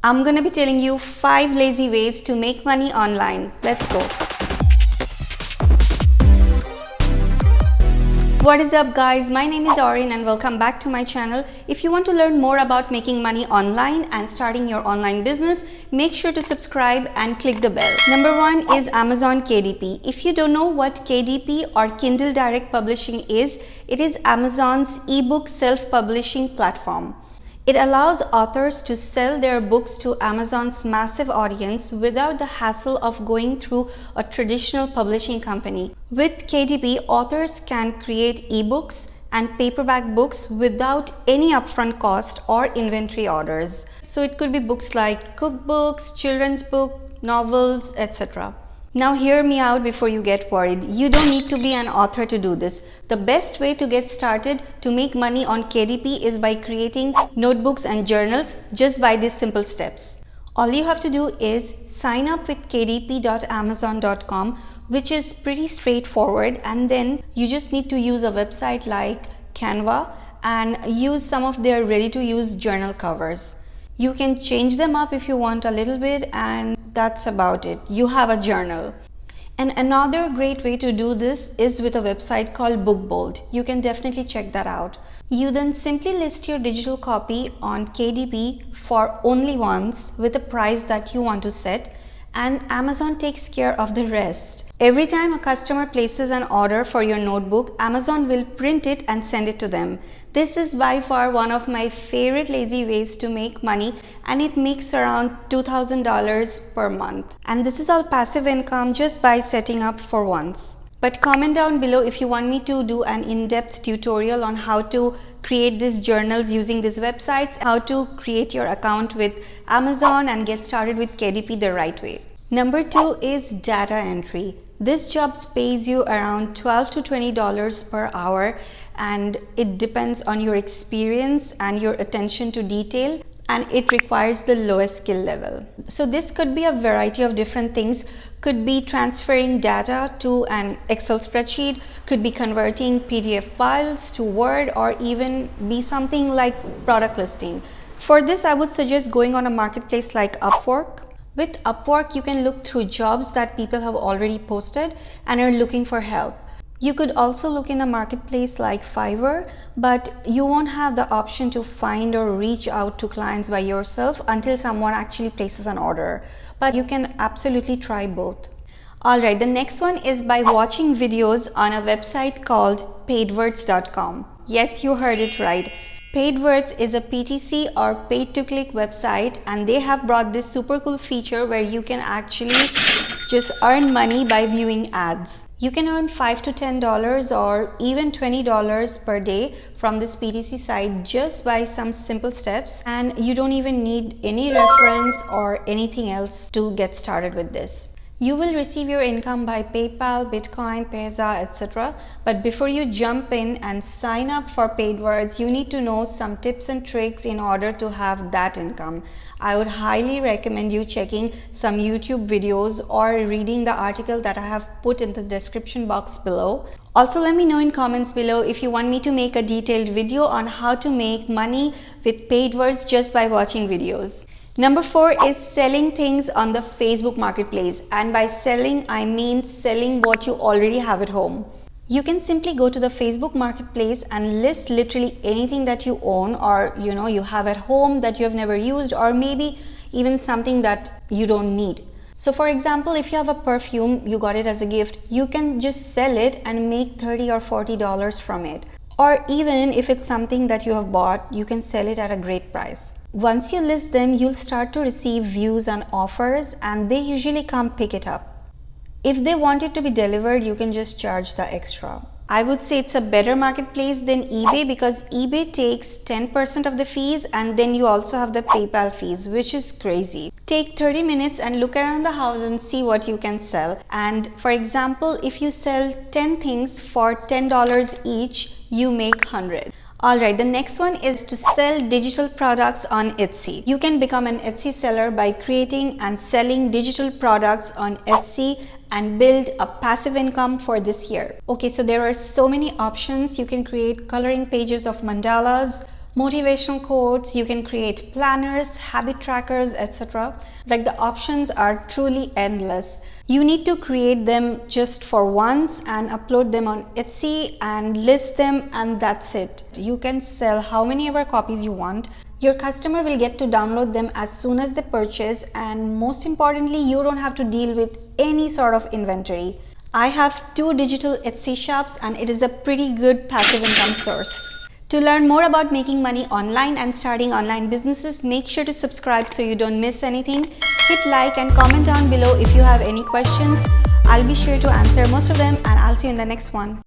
I'm gonna be telling you 5 lazy ways to make money online. Let's go. What is up guys, my name is Orin and welcome back to my channel. If you want to learn more about making money online and starting your online business, make sure to subscribe and click the bell. Number 1 is Amazon KDP. If you don't know what KDP or Kindle Direct Publishing is, it is Amazon's ebook self-publishing platform. It allows authors to sell their books to Amazon's massive audience without the hassle of going through a traditional publishing company. With KDP, authors can create ebooks and paperback books without any upfront cost or inventory orders. So it could be books like cookbooks, children's books, novels, etc. Now hear me out before you get worried. You don't need to be an author to do this. The best way to get started to make money on KDP is by creating notebooks and journals just by these simple steps. All you have to do is sign up with kdp.amazon.com, which is pretty straightforward, and then you just need to use a website like Canva and use some of their ready-to-use journal covers. You can change them up if you want a little bit, and that's about it. You have a journal. And another great way to do this is with a website called BookBold. You can definitely check that out. You then simply list your digital copy on KDP for only once with a price that you want to set, and Amazon takes care of the rest. Every time a customer places an order for your notebook, Amazon will print it and send it to them. This is by far one of my favorite lazy ways to make money, and it makes around $2,000 per month. And this is all passive income just by setting up for once. But comment down below if you want me to do an in-depth tutorial on how to create these journals using these websites, how to create your account with Amazon and get started with KDP the right way. Number 2 is data entry. This job pays you around $12 to $20 per hour, and it depends on your experience and your attention to detail, and it requires the lowest skill level. So this could be a variety of different things. Could be transferring data to an Excel spreadsheet, could be converting PDF files to Word, or even be something like product listing. For this, I would suggest going on a marketplace like Upwork. With Upwork, you can look through jobs that people have already posted and are looking for help. You could also look in a marketplace like Fiverr, but you won't have the option to find or reach out to clients by yourself until someone actually places an order. But you can absolutely try both. Alright, the next one is by watching videos on a website called paidwords.com. Yes, you heard it right. PaidWords is a PTC or pay-to-click website, and they have brought this super cool feature where you can actually just earn money by viewing ads. You can earn $5 to $10 or even $20 per day from this PTC site just by some simple steps, and you don't even need any reference or anything else to get started with this. You will receive your income by PayPal, Bitcoin, Payza, etc. But before you jump in and sign up for PaidWords, you need to know some tips and tricks in order to have that income. I would highly recommend you checking some YouTube videos or reading the article that I have put in the description box below. Also, let me know in comments below if you want me to make a detailed video on how to make money with PaidWords just by watching videos. Number 4 is selling things on the Facebook Marketplace, and by selling I mean selling what you already have at home. You can simply go to the Facebook Marketplace and list literally anything that you own or you have at home that you have never used, or maybe even something that you don't need. So for example, if you have a perfume, you got it as a gift, you can just sell it and make $30 or $40 from it. Or even if it's something that you have bought, you can sell it at a great price. Once you list them, you'll start to receive views and offers, and they usually come pick it up. If they want it to be delivered, you can just charge the extra. I would say it's a better marketplace than eBay because eBay takes 10% of the fees, and then you also have the PayPal fees, which is crazy. Take 30 minutes and look around the house and see what you can sell. And for example, if you sell 10 things for $10 each, you make 100. Alright, the next one is to sell digital products on Etsy. You can become an Etsy seller by creating and selling digital products on Etsy and build a passive income for this year. Okay, so there are so many options. You can create coloring pages of mandalas, motivational quotes, you can create planners, habit trackers, etc. Like, the options are truly endless. You need to create them just for once and upload them on Etsy and list them, and that's it. You can sell how many ever copies you want. Your customer will get to download them as soon as they purchase, and most importantly, you don't have to deal with any sort of inventory. I have 2 digital Etsy shops and it is a pretty good passive income source. To learn more about making money online and starting online businesses, make sure to subscribe so you don't miss anything. Hit like and comment down below if you have any questions. I'll be sure to answer most of them, and I'll see you in the next one.